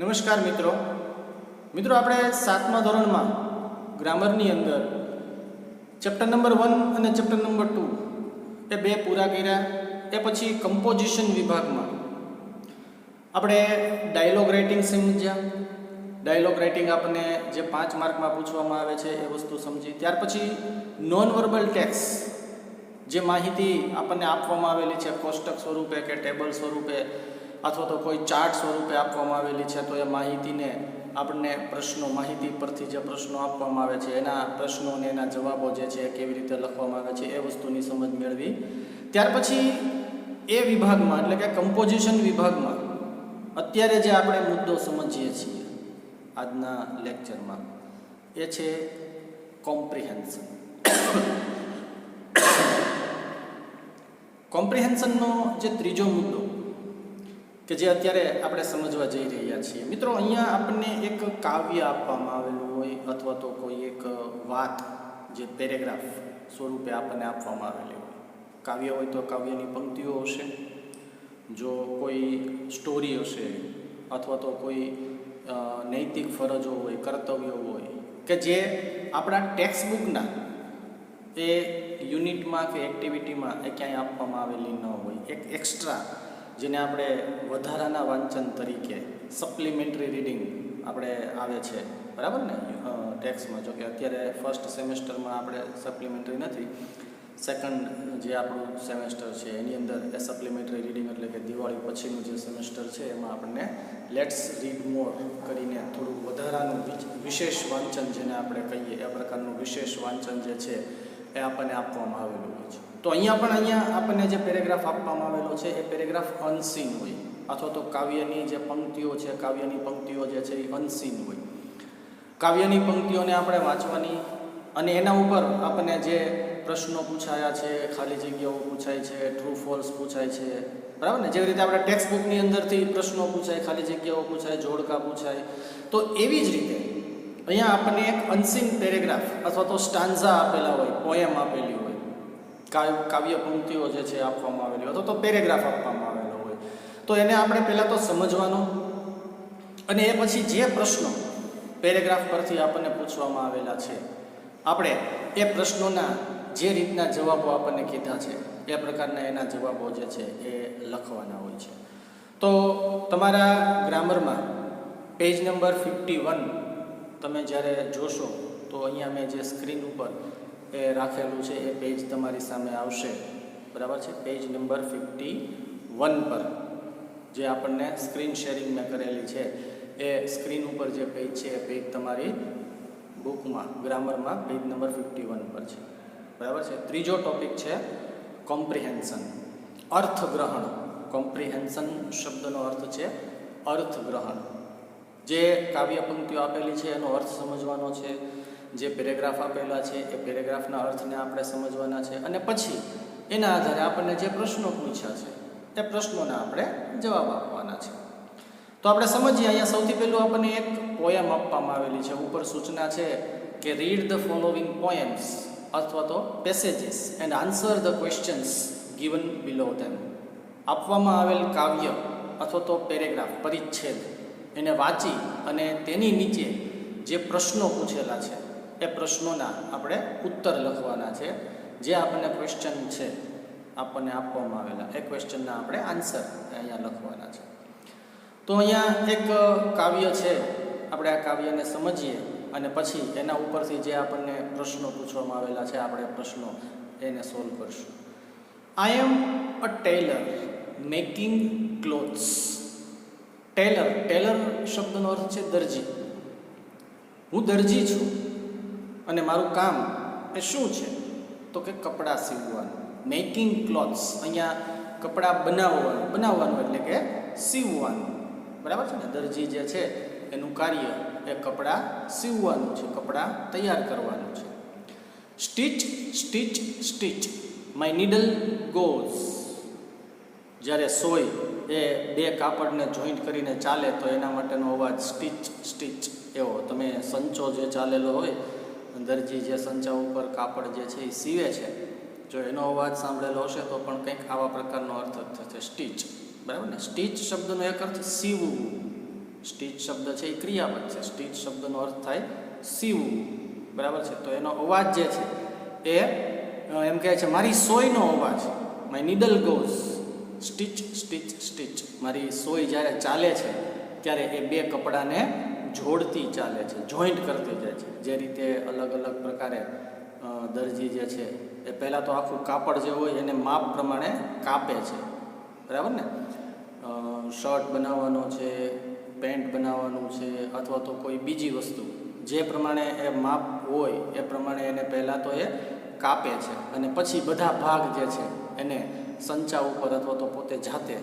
નમસ્કાર મિત્રો મિત્રો આપણે 7મા ધોરણમાં ગ્રામરની અંદર ચેપ્ટર નંબર 1 અને ચેપ્ટર નંબર 2 એ બે પૂરા કર્યા। એ પછી કમ્પોઝિશન વિભાગમાં આપણે ડાયલોગ રાઇટિંગ સમજ્યા। ડાયલોગ રાઇટિંગ આપણને જે 5 માર્કમાં પૂછવામાં આવે છે એ વસ્તુ સમજી। ત્યાર પછી નોન વર્બલ ટેક્સ્ટ જે માહિતી આપણને આપવામાં આવેલી છે કોષ્ટક સ્વરૂપે કે ટેબલ સ્વરૂપે अथवा तो कोई चार्ट स्वरूपे आपवामां आवेली छे तो ए माहिती ने आपने प्रश्नों माहिती परथी जे प्रश्नों आपवामां आवे छे एना प्रश्नों ने एना जवाबो जे छे केवी रीते लखवामां आवे छे ए वस्तुनी समज मेळवी। त्यार पछी ए विभागमां एटले के कम्पोजिशन विभागमां अत्यारे जे आपणे मुद्दो समजीए छीए आजना लेक्चरमां ए छे कॉम्प्रिहेन्शन। कॉम्प्रिहेन्शननो जे त्रीजो मुद्दो કે જે અત્યારે આપણે સમજવા જઈ રહ્યા છીએ। મિત્રો અહીંયા આપણને એક કાવ્ય આપવામાં આવેલું હોય અથવા તો કોઈ એક વાત જે પેરેગ્રાફ સ્વરૂપે આપણને આપવામાં આવેલી હોય। કાવ્ય હોય તો કાવ્યની પંક્તિઓ હશે, જો કોઈ સ્ટોરી હશે અથવા તો કોઈ નૈતિક ફરજો હોય, કર્તવ્યો હોય કે જે આપણા ટેક્સ્ટ બુકના એ યુનિટમાં કે એક્ટિવિટીમાં એ ક્યાંય આપવામાં આવેલી ન હોય, એક એક્સ્ટ્રા જેને આપણે વધારાના વાંચન તરીકે સપ્લિમેન્ટરી રીડિંગ આપણે આવે છે, બરાબર ને ટેક્સ્ટમાં। જો કે અત્યારે ફર્સ્ટ સેમેસ્ટરમાં આપણે સપ્લિમેન્ટરી નથી, સેકન્ડ જે આપણું સેમેસ્ટર છે એની અંદર એ સપ્લિમેન્ટરી રીડિંગ એટલે કે દિવાળી પછીનું જે સેમેસ્ટર છે એમાં આપણને લેટ્સ રીડ મોર કરીને થોડું વધારાનું વિશેષ વાંચન જેને આપણે કહીએ એ પ્રકારનું વિશેષ વાંચન જે છે એ આપણને આપવામાં આવેલું હોય છે। તો અહીંયા આપણને જે પેરેગ્રાફ આપવામાં આવેલો છે એ પેરેગ્રાફ અનસીન હોય અથવા તો કાવ્યની જે પંક્તિઓ છે કાવ્યની પંક્તિઓ જે છે એ અનસીન હોય। કાવ્યની પંક્તિઓને આપણે વાંચવાની અને એના ઉપર આપણને જે પ્રશ્નો પૂછાયા છે, ખાલી જગ્યાઓ પૂછાય છે, ટ્રુ ફોલ્સ પૂછાય છે, બરાબર ને। જેવી રીતે આપણે ટેક્સ્ટ બુકની અંદરથી પ્રશ્નો પૂછાય, ખાલી જગ્યાઓ પૂછાય, જોડકા પૂછાય, તો એવી જ રીતે અહીંયા આપણને એક અનસીન પેરેગ્રાફ અથવા તો સ્ટાન્ઝા આપેલા હોય, પોએમ આપેલી હોય, કાવ્ય પંક્તિઓ જે છે આપવામાં આવેલી હોય અથવા તો પેરેગ્રાફ આપવામાં આવેલો હોય, તો એને આપણે પહેલાં તો સમજવાનો અને એ પછી જે પ્રશ્નો પેરેગ્રાફ પરથી આપણને પૂછવામાં આવેલા છે આપણે એ પ્રશ્નોના જે રીતના જવાબો આપણને કીધા છે એ પ્રકારના એના જવાબો જે છે એ લખવાના હોય છે। તો તમારા ગ્રામરમાં પેજ નંબર 51 તમે જ્યારે જોશો તો અહીંયા મેં જે સ્ક્રીન ઉપર એ રાખેલું છે એ પેજ તમારી સામે આવશે, બરાબર છે। પેજ નંબર 51 પર જે આપણને સ્ક્રીન શેરિંગ મેં કરેલી છે એ સ્ક્રીન ઉપર જે પેજ છે એ પેજ તમારી બુકમાં ગ્રામરમાં પેજ નંબર 51 પર છે, બરાબર છે। ત્રીજો ટોપિક છે કોમ્પ્રિહેન્શન, અર્થગ્રહણ। કોમ્પ્રિહેન્શન શબ્દનો અર્થ છે અર્થગ્રહણ। જે કાવ્ય પંક્તિઓ આપેલી છે એનો અર્થ સમજવાનો છે, જે પેરેગ્રાફ આપેલા છે એ પેરેગ્રાફના અર્થને આપણે સમજવાના છે અને પછી એના આધારે આપણને જે પ્રશ્નો પૂછ્યા છે એ પ્રશ્નોના આપણે જવાબ આપવાના છે। તો આપણે સમજીએ। અહીંયા સૌથી પહેલું આપણને એક પોયમ આપવામાં આવેલી છે, ઉપર સૂચના છે કે રીડ ધ ફોલોવિંગ પોએમ્સ અથવા તો passages and answer the questions given below them. આપવામાં આવેલ કાવ્ય અથવા તો પેરેગ્રાફ પરિચ્છેદ એને વાંચી અને તેની નીચે જે પ્રશ્નો પૂછેલા છે એ પ્રશ્નોના આપણે ઉત્તર લખવાના છે। જે આપણને ક્વેશ્ચન છે આપણને આપવામાં આવેલા એ ક્વેશ્ચનના આપણે આન્સર અહીંયા લખવાના છે। તો અહીંયા એક કાવ્ય છે, આપણે આ કાવ્યને સમજીએ અને પછી એના ઉપરથી જે આપણને પ્રશ્નો પૂછવામાં આવેલા છે આપણે પ્રશ્નો એને સોલ્વ કરશું। I am a tailor making clothes. Tailor, tailor શબ્દનો અર્થ છે દરજી। હું દરજી છું અને મારું કામ એ શું છે તો કે કપડાં સીવવાનું। મેકિંગ ક્લોથ્સ, અહીંયા કપડાં બનાવવાનું એટલે કે સીવવાનું, બરાબર છે ને। દરજી જે છે એનું કાર્ય એ કપડાં સીવવાનું છે, કપડાં તૈયાર કરવાનું છે। Stitch stitch stitch my needle goes. જ્યારે સોય એ બે કાપડને જોઈન્ટ કરીને ચાલે તો એના માટેનો અવાજ સ્ટીચ સ્ટીચ એવો। તમે સંચો જે ચાલેલો હોય, દરજી જે સંચા ઉપર કાપડ જે છે એ સીવે છે, જો એનો અવાજ સાંભળેલો હશે તો પણ કંઈક આવા પ્રકારનો અર્થ થશે સ્ટીચ, બરાબર ને। સ્ટીચ શબ્દનો એક અર્થ સીવવું, સ્ટીચ શબ્દ છે એ ક્રિયાપદ છે. સ્ટીચ શબ્દનો અર્થ થાય સીવવું, બરાબર છે. તો એનો અવાજ જે છે એ એમ કહે છે મારી સોયનો અવાજ, my needle goes stitch stitch stitch. મારી સોય જ્યારે ચાલે છે ત્યારે એ બે કપડાને જોડતી ચાલે છે, જોઈન્ટ કરતી જાય છે. જે રીતે અલગ અલગ પ્રકારે દરજી જે છે એ પહેલાં તો આખું કાપડ જે હોય એને માપ પ્રમાણે કાપે છે, બરાબર ને. શર્ટ બનાવવાનો છે, પેન્ટ બનાવવાનું છે, અથવા તો કોઈ બીજી વસ્તુ જે પ્રમાણે એ માપ હોય એ પ્રમાણે એને પહેલાં તો એ કાપે છે અને પછી બધા ભાગ જે છે એને સંચા ઉપર અથવા તો પોતે જાતે,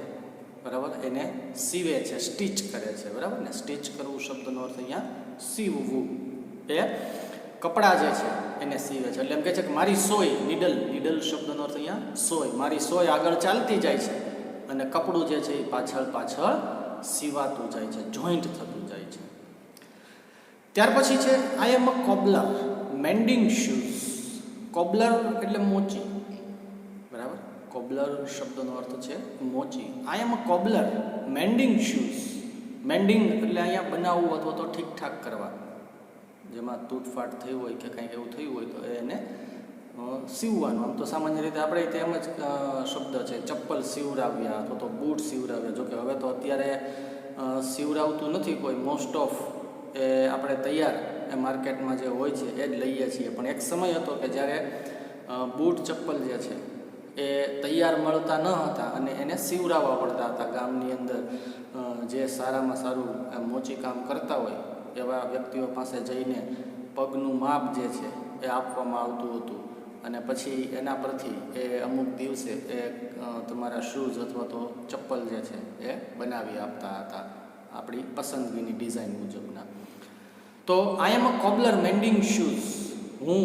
બરાબર, એને સીવે છે, સ્ટીચ કરે છે, બરાબર ને. સ્ટીચ કરવું શબ્દનો અર્થ અહીંયા સીવવું, એ કપડાં જે છે એને સીવે છે. એટલે એમ કહે છે કે મારી સોય, નીડલ શબ્દનો અર્થ અહીંયા સોય, મારી સોય આગળ ચાલતી જાય છે અને કપડું જે છે એ પાછળ સીવાતું જાય છે, જોઈન્ટ થતું જાય છે. ત્યાર પછી છે I am a cobbler mending shoes. Cobbler એટલે મોચી, બરાબર. કોબલર શબ્દનો અર્થ છે મોચી. આઈ am a cobbler mending shoes. Mending એટલે અહીંયા બનાવવું અથવા તો ઠીકઠાક કરવા, જેમાં તૂટફાટ થઈ હોય કે કંઈક એવું થયું હોય તો એને સીવવાનું. આમ તો સામાન્ય રીતે આપણે તેમ જ શબ્દ છે ચપ્પલ સીવડાવ્યા અથવા તો બૂટ સીવડાવ્યા. જોકે હવે તો અત્યારે સીવડાવતું નથી કોઈ, મોસ્ટ ઓફ એ આપણે તૈયાર એ માર્કેટમાં જે હોય છે એ જ લઈએ છીએ. પણ એક સમય હતો કે જ્યારે બૂટ ચપ્પલ જે છે એ તૈયાર મળતા ન હતા અને એને સીવડાવવા પડતા હતા. ગામની અંદર જે સારામાં સારું મોચી કામ કરતા હોય એવા વ્યક્તિઓ પાસે જઈને પગનું માપ જે છે એ આપવામાં આવતું હતું અને પછી એના પરથી એ અમુક દિવસે એ તમારા શૂઝ અથવા તો ચપ્પલ જે છે એ બનાવી આપતા હતા આપણી પસંદગીની ડિઝાઇન મુજબના. તો I am a cobbler mending shoes. હું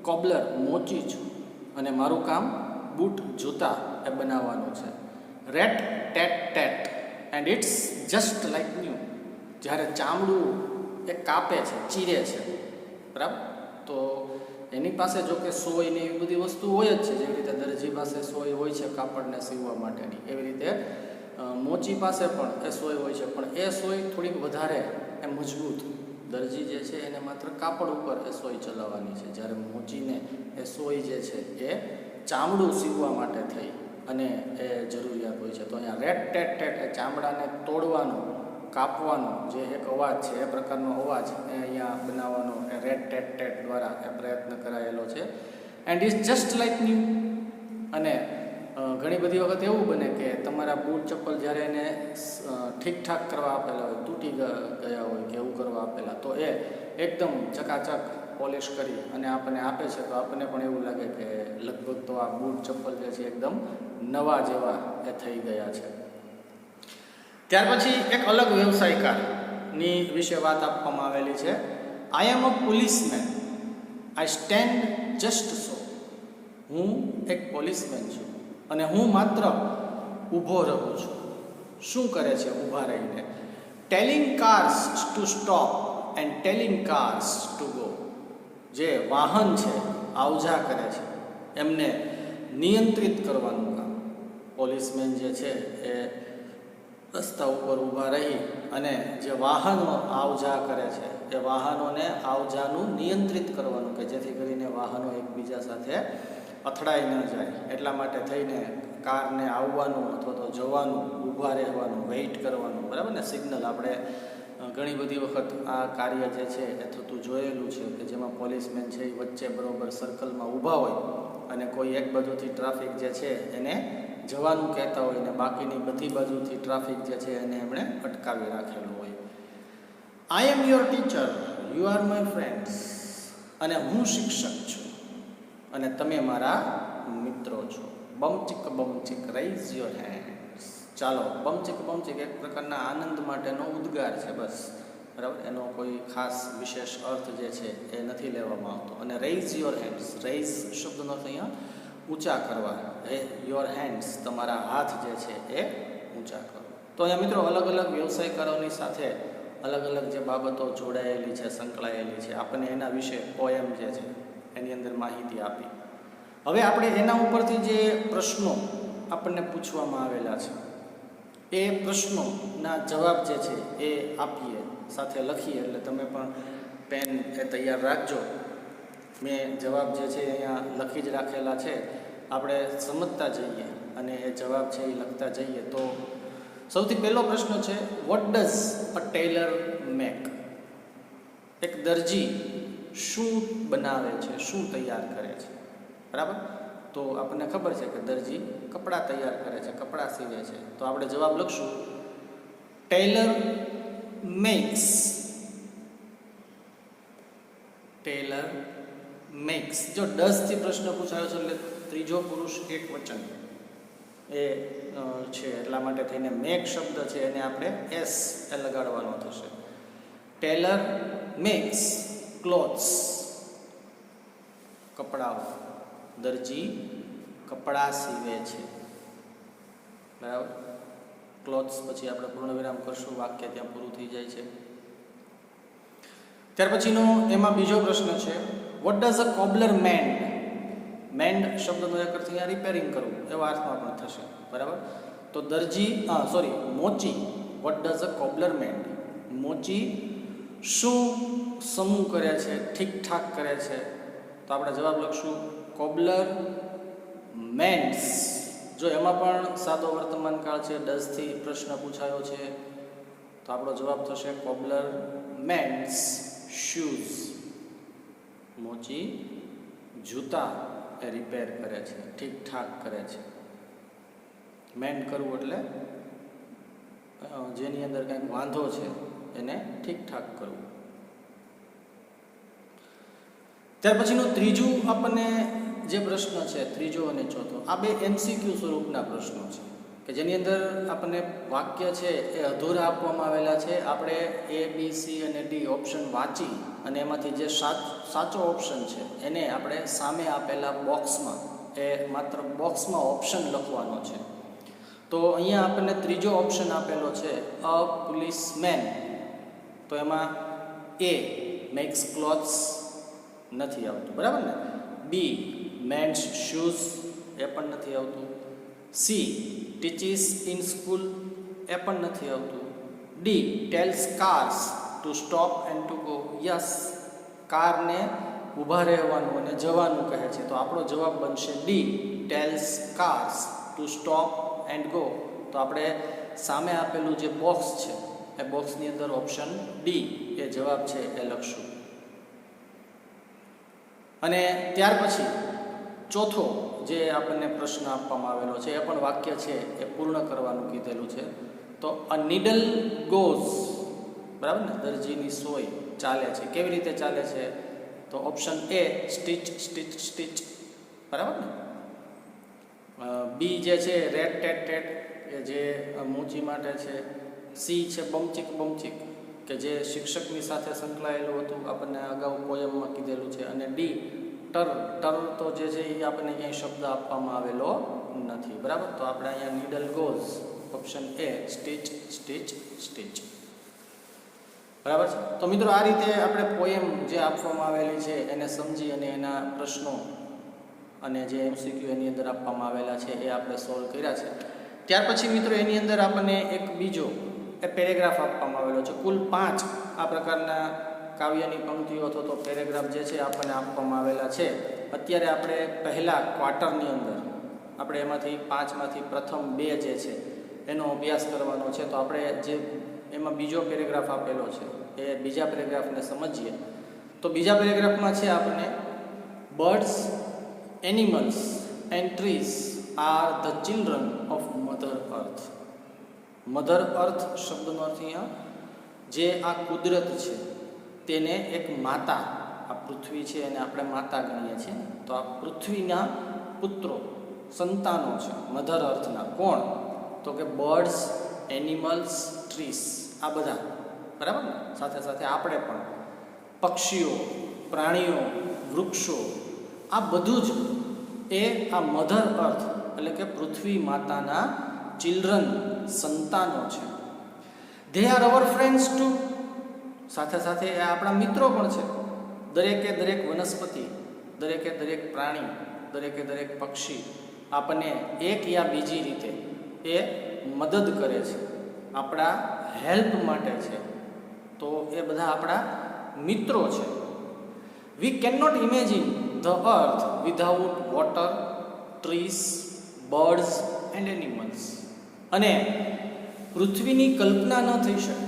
કોબલર મોચી છું અને મારું કામ બૂટ જૂતા એ બનાવવાનું છે. Rat tat tat and it's just like new. જ્યારે ચામડું એ કાપે છે, ચીરે છે, બરાબર, તો એની પાસે જો કે સોય ને એવી બધી વસ્તુ હોય જ છે. જેવી રીતે દરજી પાસે સોય હોય છે કાપડને સીવવા માટેની, એવી રીતે મોચી પાસે પણ એ સોય હોય છે, પણ એ સોય થોડીક વધારે એ મજબૂત. દરજી જે છે એને માત્ર કાપડ ઉપર એ સોય ચલાવવાની છે, જ્યારે મોચીને એ સોય જે છે એ ચામડું સીવવા માટે થઈ અને એ જરૂરિયાત હોય છે. તો અહીંયા રેટ ટેટ ટેટ એ ચામડાને તોડવાનો, કાપવાનો જે એક અવાજ છે એ પ્રકારનો અવાજ એ અહીંયા બનાવવાનો એ રેટ ટેટ ટેટ દ્વારા એ પ્રયત્ન કરાયેલો છે. And is just like new. અને ઘણી બધી વખત એવું બને કે તમારા બૂટ ચપ્પલ જ્યારે એને ઠીકઠાક કરવા આપેલા હોય, તૂટી ગયા હોય કે એવું કરવા આપેલા, તો એ એકદમ ચકાચક પોલિશ કરી અને આપણને આપે છે તો આપણને પણ એવું લાગે કે લગભગ તો આ બૂટ ચપ્પલ જે છે એકદમ નવા જેવા એ થઈ ગયા છે. ત્યાર પછી એક અલગ વ્યવસાયકારની વિશે વાત આપવામાં આવેલી છે. I am a policeman, I stand just so. હું એક પોલીસમેન છું અને હું માત્ર ઊભો રહું છું. શું કરે છે ઊભા રહીને? Telling cars to stop and telling cars to go. જે વાહન છે આવજા કરે છે એમને નિયંત્રિત કરવાનું કામ. પોલીસમેન જે છે એ રસ્તા ઉપર ઊભા રહી અને જે વાહનો આવજા કરે છે એ વાહનોને આવજાનું નિયંત્રિત કરવાનું, કે જેથી કરીને વાહનો એકબીજા સાથે અથડાઈ ન જાય. એટલા માટે થઈને કારને આવવાનું અથવા તો જવાનું, ઊભા રહેવાનું, વેઇટ કરવાનું, બરાબર ને. સિગ્નલ આપણે ઘણી બધી વખત આ કાર્ય જે છે એ થતું જોયેલું છે કે જેમાં પોલીસમેન છે એ વચ્ચે બરોબર સર્કલમાં ઊભા હોય અને કોઈ એક બાજુથી ટ્રાફિક જે છે એને જવાનું કહેતા હોય ને બાકીની બધી બાજુથી ટ્રાફિક જે છે એને એમણે અટકાવી રાખેલું હોય. I am your teacher, you are my friends. અને હું શિક્ષક છું અને તમે મારા મિત્રો છો. બમચીક રાઇઝ યોર હેન્ડ્સ. ચાલો, બમચીક એક પ્રકારના આનંદ માટેનો ઉદ્ગાર છે, બસ, બરાબર. એનો કોઈ ખાસ વિશેષ અર્થ જે છે એ નથી લેવામાં આવતો. અને રેઇઝ યોર હેન્ડ્સ, રેઇઝ શબ્દનો અર્થ અહીંયા ઊંચા કરવા. યોર હેન્ડ્સ, તમારા હાથ જે છે એ ઊંચા કરો. તો અહીંયા મિત્રો અલગ અલગ વ્યવસાયકારોની સાથે અલગ અલગ જે બાબતો જોડાયેલી છે, સંકળાયેલી છે, આપણને એના વિશે પોએમ જે છે એની અંદર માહિતી આપી. હવે આપણે એના ઉપરથી જે પ્રશ્નો આપણને પૂછવામાં આવેલા છે એ પ્રશ્નોના જવાબ જે છે એ આપીએ, સાથે લખીએ. એટલે તમે પણ પેન એ તૈયાર રાખજો. મેં જવાબ જે છે અહીંયા લખી જ રાખેલા છે. આપણે સમજતા જઈએ અને એ જવાબ છે એ લખતા જઈએ. તો સૌથી પહેલો પ્રશ્ન છે, what does a tailor make? એક દરજી શું બનાવે છે, શું તૈયાર કરે છે? બરાબર. તો આપણને ખબર છે કે દરજી કપડાં તૈયાર કરે છે, કપડાં સીવે છે. તો આપણે જવાબ લખશું, ટેલર મેક્સ. Tailor makes. જો ડઝ થી પ્રશ્ન પૂછાયો છે એટલે ત્રીજો પુરુષ એક વચન એ છે, એટલા માટે થઈને મેક શબ્દ છે એને આપણે એસ એ લગાડવાનો થશે. Tailor makes clothes. કપડાઓ. દરજી કપડાં સીવે છે. બરાબર. ક્લોથ્સ પછી આપણે પૂર્ણ વિરામ કરશું, વાક્ય ત્યાં પૂરું થઈ જાય છે. ત્યાર પછીનો એમાં બીજો પ્રશ્ન છે, what does a cobbler mind? Mind શબ્દનો એક અર્થ અહીંયા રિપેરિંગ કરવું એવા અર્થમાં પણ થશે. બરાબર. તો દરજી મોચી. What does a cobbler mend? મોચી શું સમૂહ કરે છે, ઠીકઠાક કરે છે? તો આપણે જવાબ લખશું, કોબલર મેન્ડ્સ. જો એમાં પણ સાદો વર્તમાન કાળ છે, ડઝથી પ્રશ્ન પૂછાયો છે, તો આપણો જવાબ થશે કોબલર મેન્ડ્સ શૂઝ. મોચી જૂતા એ રિપેર કરે છે, ઠીકઠાક કરે છે. મેન્ડ કરવું એટલે જેની અંદર કંઈક વાંધો છે એને ઠીકઠાક કરવું. ત્યાર પછીનું ત્રીજું આપણને જે પ્રશ્ન છે, ત્રીજો અને ચોથો, આ બે એમસીક્યુ સ્વરૂપના પ્રશ્નો છે કે જેની અંદર આપણને વાક્ય છે એ અધૂરા આપવામાં આવેલા છે. આપણે એ, બી, સી અને ડી ઓપ્શન વાંચી અને એમાંથી જે સાચો ઓપ્શન છે એને આપણે સામે આપેલા બોક્સમાં, એ માત્ર બોક્સમાં ઓપ્શન લખવાનો છે. તો અહીંયા આપણને ત્રીજો ઓપ્શન આપેલો છે, અ પોલીસમેન. તો એમાં એ મેક્સ ક્લોથ્સ નથી આવતું. બરાબર ને? બી મેન્સ શૂઝ એ પણ નથી આવતું. સી ટીચીસ ઇન સ્કૂલ એ પણ નથી આવતું. D tells cars to stop and to go. Yes, કારને ઊભા રહેવાનું અને જવાનું કહે છે. તો આપણો જવાબ બનશે D, tells cars to stop and go. તો આપણે સામે આપેલું જે બોક્સ છે એ બોક્સની અંદર ઓપ્શન ડી એ જવાબ છે એ લખશું. અને ત્યાર પછી ચોથો જે આપણને પ્રશ્ન આપવામાં આવેલો છે એ પણ વાક્ય છે એ પૂર્ણ કરવાનું કીધેલું છે. તો અ નીડલ ગોઝ. બરાબર ને? દરજીની સોય ચાલે છે. કેવી રીતે ચાલે છે? તો ઓપ્શન એ સ્ટીચ સ્ટીચ સ્ટીચ. બરાબર ને? બી જે છે રેટ ટેટ ટેટ કે જે મૂંચી માટે છે. સી છે બમચીક બમચીક કે જે શિક્ષકની સાથે સંકળાયેલું હતું, આપણને અગાઉ પોયમમાં કીધેલું છે. અને ડી ટર. ટર તો જે છે એ આપણને ક્યાંય શબ્દ આપવામાં આવેલો નથી. બરાબર. તો આપણે અહીંયા needle goes, option A stitch stitch stitch. બરાબર છે? તો મિત્રો આ રીતે આપણે પોયમ જે આપવામાં આવેલી છે એને સમજી અને એના પ્રશ્નો અને જે એમસીક્યુ એની અંદર આપવામાં આવેલા છે એ આપણે સોલ્વ કર્યા છે. ત્યાર પછી મિત્રો એની અંદર આપણને એક બીજો એ પેરેગ્રાફ આપવામાં આવેલો છે. કુલ 5 આ પ્રકારના કાવ્યની પંક્તિઓ અથવા તો પેરેગ્રાફ જે છે આપણને આપવામાં આવેલા છે. અત્યારે આપણે પહેલા ક્વાર્ટરની અંદર આપણે એમાંથી 5માંથી પ્રથમ 2 જે છે એનો અભ્યાસ કરવાનો છે. તો આપણે જે એમાં બીજો પેરેગ્રાફ આપેલો છે એ બીજા પેરેગ્રાફને સમજીએ. તો બીજા પેરેગ્રાફમાં છે આપણને birds, animals and trees are the children of mother earth. Mother earth શબ્દનો અર્થ અહીંયા જે આ કુદરત છે તેને એક માતા, આ પૃથ્વી છે એને આપણે માતા ગણીએ છીએ. તો આ પૃથ્વીના પુત્રો, સંતાનો છે મધર અર્થના. કોણ? તો કે બર્ડ્સ, એનિમલ્સ, ટ્રીસ, આ બધા. બરાબર ને? સાથે સાથે આપણે પણ પક્ષીઓ, પ્રાણીઓ, વૃક્ષો, આ બધું જ એ આ મધર અર્થ એટલે કે પૃથ્વી માતાના ચિલ્ડ્રન, સંતાનો છે. They are our friends two. સાથે સાથે એ આપણા મિત્રો પણ છે. દરેકે દરેક વનસ્પતિ, દરેકે દરેક પ્રાણી, દરેકે દરેક પક્ષી આપણને એક યા બીજી રીતે એ મદદ કરે છે, આપણા હેલ્પ માટે છે, તો એ બધા આપણા મિત્રો છે. We can not imagine the earth without water, trees, birds and animals. અને પૃથ્વીની કલ્પના ન થઈ શકે.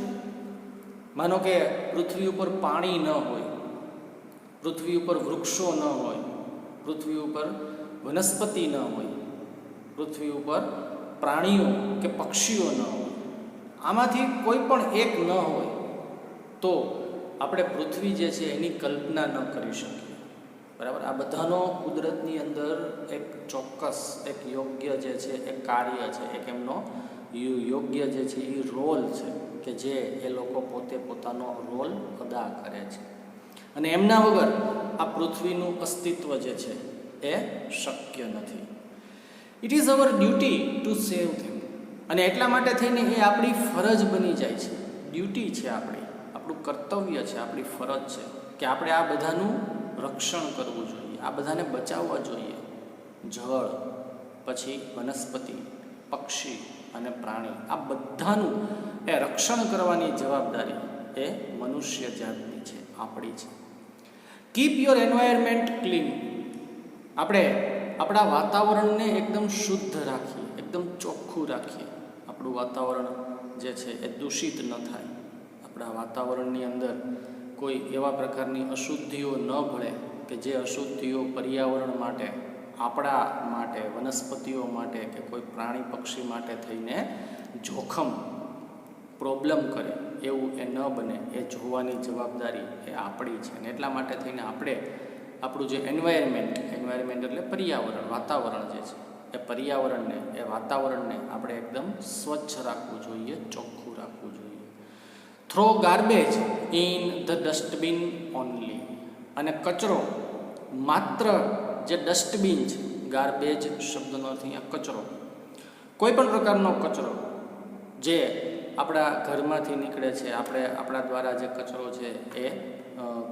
માનો કે પૃથ્વી ઉપર પાણી ન હોય, પૃથ્વી ઉપર વૃક્ષો ન હોય, પૃથ્વી ઉપર વનસ્પતિ ન હોય, પૃથ્વી ઉપર પ્રાણીઓ કે પક્ષીઓ ન હોય, આમાંથી કોઈ પણ એક ન હોય તો આપણે પૃથ્વી જે છે એની કલ્પના ન કરી શકીએ. બરાબર. આ બધાનો કુદરતની અંદર એક ચોક્કસ એક યોગ્ય જે છે એક કાર્ય છે, એક એમનો યોગ્ય જે છે એ રોલ છે કે જે એ લોકો પોતે પોતાનો રોલ અદા કરે છે. અને એમના વગર આ પૃથ્વીનું અસ્તિત્વ જે છે એ શક્ય નથી. It is our duty to save them. અને એટલા માટે થઈને એ આપણી ફરજ બની જાય છે. ડ્યુટી છે આપણી, આપણું કર્તવ્ય છે, આપણી ફરજ છે કે આપણે આ બધાનું રક્ષણ કરવું જોઈએ, આ બધાને બચાવવા જોઈએ. જળ, પછી વનસ્પતિ, પક્ષી અને પ્રાણી, આ બધાનું એ રક્ષણ કરવાની જવાબદારી એ મનુષ્ય જાતની છે, આપણી છે. Keep your environment clean. આપણે આપણા વાતાવરણને એકદમ શુદ્ધ રાખીએ, એકદમ ચોખ્ખું રાખીએ. આપણું વાતાવરણ જે છે એ દૂષિત ન થાય. આપણા વાતાવરણની અંદર કોઈ એવા પ્રકારની અશુદ્ધિઓ ન ભળે કે જે અશુદ્ધિઓ પર્યાવરણ માટે, આપણા માટે, વનસ્પતિઓ માટે કે કોઈ પ્રાણી પક્ષી માટે થઈને જોખમ, પ્રોબ્લેમ કરે, એવું એ ન બને એ જોવાની જવાબદારી એ આપણી છે. અને એટલા માટે થઈને આપણે આપણું જે એન્વાયરમેન્ટ એટલે પર્યાવરણ, વાતાવરણ જે છે એ પર્યાવરણને, એ વાતાવરણને આપણે એકદમ સ્વચ્છ રાખવું જોઈએ, ચોખ્ખું રાખવું જોઈએ. Throw garbage in the dustbin only. અને કચરો માત્ર જે ડસ્ટબિન છે, ગાર્બેજ શબ્દનો અર્થ અહીંયા કચરો, કોઈ પણ પ્રકારનો કચરો જે આપણા ઘરમાંથી નીકળે છે, આપણા દ્વારા જે કચરો છે એ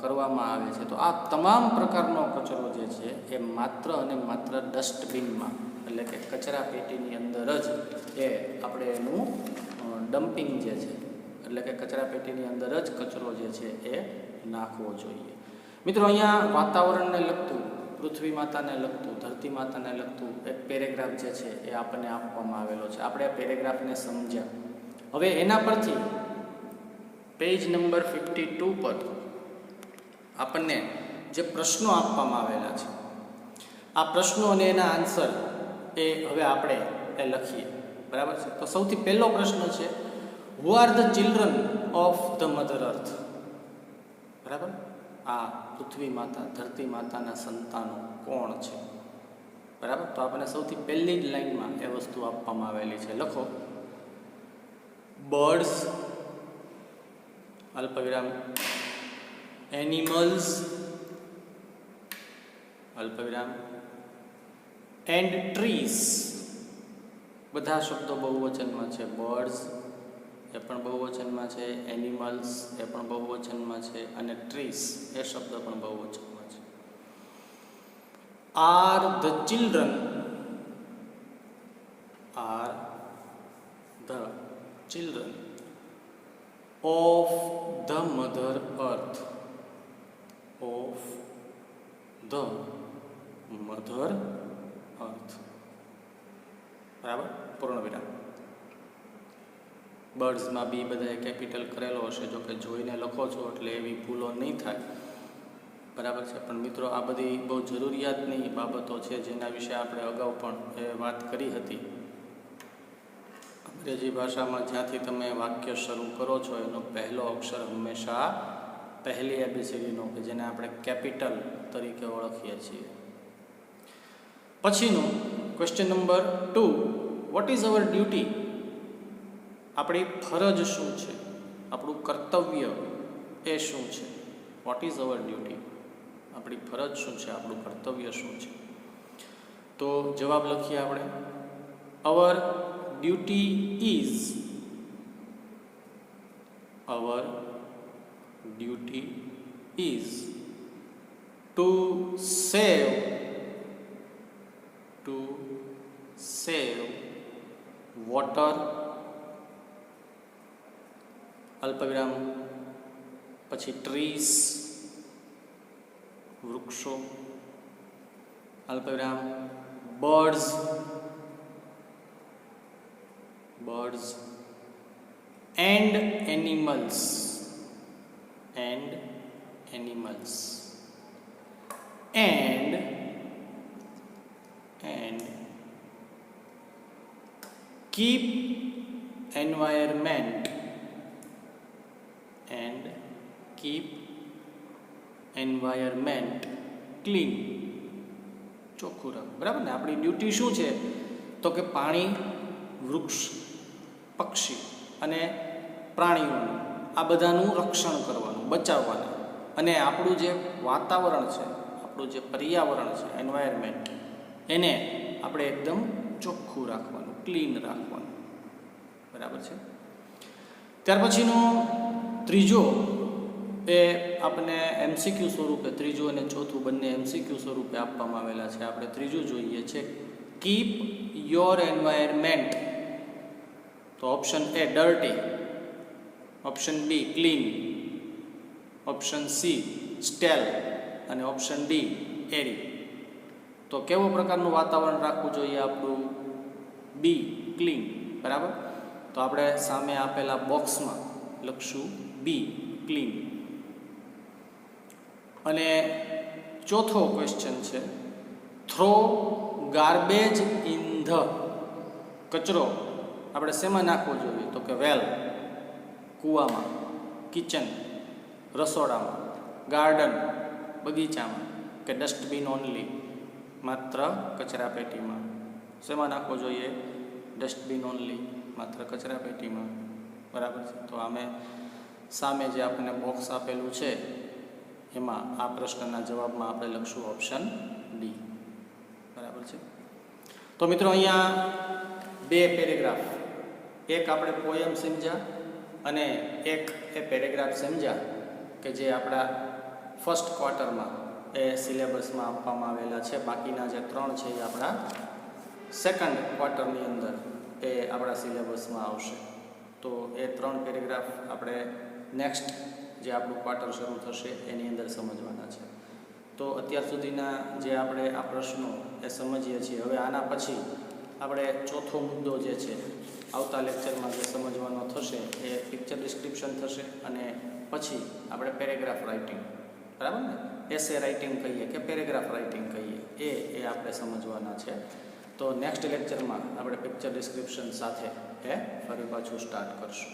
કરવામાં આવે છે, તો આ તમામ પ્રકારનો કચરો જે છે એ માત્ર અને માત્ર ડસ્ટબિનમાં, એટલે કે કચરા પેટીની અંદર જ એ આપણે એનું ડમ્પિંગ જે છે, એટલે કે કચરા પેટીની અંદર જ કચરો જે છે એ નાખવો જોઈએ. મિત્રો, અહીંયા વાતાવરણને લગતું, પૃથ્વી માતાને લગતું, ધરતી માતાને લગતું એક પેરેગ્રાફ જે છે એ આપણને આપવામાં આવેલો છે. આપણે આ પેરેગ્રાફને સમજ્યા. હવે એના પરથી પેજ નંબર 52 પર આપણને જે પ્રશ્નો આપવામાં આવેલા છે, આ પ્રશ્નો અને એના આન્સર એ હવે આપણે એ લખીએ. બરાબર છે. તો સૌથી પહેલો પ્રશ્ન છે, who are the children of the mother earth. બરાબર. આ પૃથ્વી માતા, ધરતી માતાના સંતાનો કોણ છે? બરાબર. તો આપણને સૌથી પહેલી જ લાઈનમાં એ વસ્તુ આપવામાં આવેલી છે. લખો, બર્ડ્સ, અલ્પવિરામ, એનિમલ્સ, અલ્પવિરામ, એન્ડ ટ્રીસ. બધા શબ્દો બહુવચનમાં છે. બર્ડ્સ એ પણ બહુવચનમાં છે, એનિમલ્સ એ પણ બહુવચનમાં છે, અને ટ્રીસ એ શબ્દ પણ બહુવચનમાં છે. Are the children, are the children of the mother earth, of the mother earth. બરાબર. પૂર્ણ વિરામ. બર્ડ્સમાં બી બધાએ કેપિટલ કરેલો હશે, જો કે જોઈને લખો છો એટલે એવી ભૂલો નહીં થાય. બરાબર છે. પણ મિત્રો, આ બધી બહુ જરૂરિયાતની બાબતો છે જેના વિશે આપણે અગાઉ પણ એ વાત કરી હતી. અંગ્રેજી ભાષામાં જ્યાંથી તમે વાક્ય શરૂ કરો છો એનો પહેલો અક્ષર હંમેશા પહેલી એબીસીડીનો, કે જેને આપણે કેપિટલ તરીકે ઓળખીએ છીએ. પછીનું question number 2, what is our duty. આપણી ફરજ શું છે, આપણું કર્તવ્ય એ શું છે? What is our duty. આપણી ફરજ શું છે, આપણું કર્તવ્ય શું છે? તો જવાબ લખીએ આપણે. અવર duty is, our duty is to save water, અલ્પવિરામ, પછી ટ્રીઝ, વૃક્ષો, અલ્પવિરામ, birds, and animals, and keep environment clean, ચોખ્ખું રાખવું. બરાબર ને? આપણી ડ્યુટી શું છે? તો કે પાણી, વૃક્ષ, પક્ષી અને પ્રાણીઓનું આ બધાનું રક્ષણ કરવાનું, બચાવવાનું. અને આપણું જે વાતાવરણ છે, આપણું જે પર્યાવરણ છે, એન્વાયરમેન્ટ, એને આપણે એકદમ ચોખ્ખું રાખવાનું, ક્લીન રાખવાનું. બરાબર છે? ત્યાર પછીનો ત્રીજો એ આપણને એમસીક્યુ સ્વરૂપે, ત્રીજું અને ચોથું બંને એમસીક્યુ સ્વરૂપે આપવામાં આવેલા છે. આપણે ત્રીજું જોઈએ છે, કીપ યોર એન્વાયરમેન્ટ. તો option A dirty, option B clean, option C stale અને ઓપ્શન ડી એરી. તો કેવો પ્રકારનું વાતાવરણ રાખવું જોઈએ આપણું? B clean. બરાબર? તો આપણે સામે આપેલા બોક્સમાં લખશું બી ક્લીન. અને ચોથો ક્વેશ્ચન છે, થ્રો ગાર્બેજ ઇન ધ. કચરો આપણે શેમાં નાખવો જોઈએ? તો કે વેલ, કૂવામાં, કિચન, રસોડામાં, ગાર્ડન, બગીચામાં, કે ડસ્ટબિન ઓનલી, માત્ર કચરા પેટીમાં. શેમાં નાખવો જોઈએ? ડસ્ટબિન ઓનલી, માત્ર કચરા પેટીમાં. બરાબર છે? તો આમે સામે જે આપણને બોક્સ આપેલું છે એમાં આ પ્રશ્નના જવાબમાં આપણે લખશું ઓપ્શન ડી. બરાબર છે? તો મિત્રો અહીંયા બે પેરેગ્રાફ, એક આપણે પોયમ સમજ્યા અને એક એ પેરેગ્રાફ સમજ્યા કે જે આપણા ફર્સ્ટ ક્વાર્ટરમાં એ સિલેબસમાં આપવામાં આવેલા છે. બાકીના જે 3 છે એ આપણા સેકન્ડ ક્વાર્ટરની અંદર એ આપણા સિલેબસમાં આવશે. તો એ 3 પેરેગ્રાફ આપણે નેક્સ્ટ જે આપણું ક્વાર્ટર શરૂ થશે એની અંદર સમજવાના છે. તો અત્યાર સુધીના જે આપણે આ પ્રશ્નો એ સમજીએ છીએ. હવે આના પછી આપણે ચોથો મુદ્દો જે છે આવતા લેક્ચરમાં જે સમજવાનો થશે એ પિક્ચર ડિસ્ક્રિપ્શન થશે અને પછી આપણે પેરેગ્રાફ રાઇટિંગ, બરાબર ને, એસે રાઇટિંગ કહીએ કે પેરેગ્રાફ રાઇટિંગ કહીએ, એ આપણે સમજવાના છે. તો નેક્સ્ટ લેક્ચરમાં આપણે પિક્ચર ડિસ્ક્રિપ્શન સાથે એ ફરી પાછું સ્ટાર્ટ કરશું.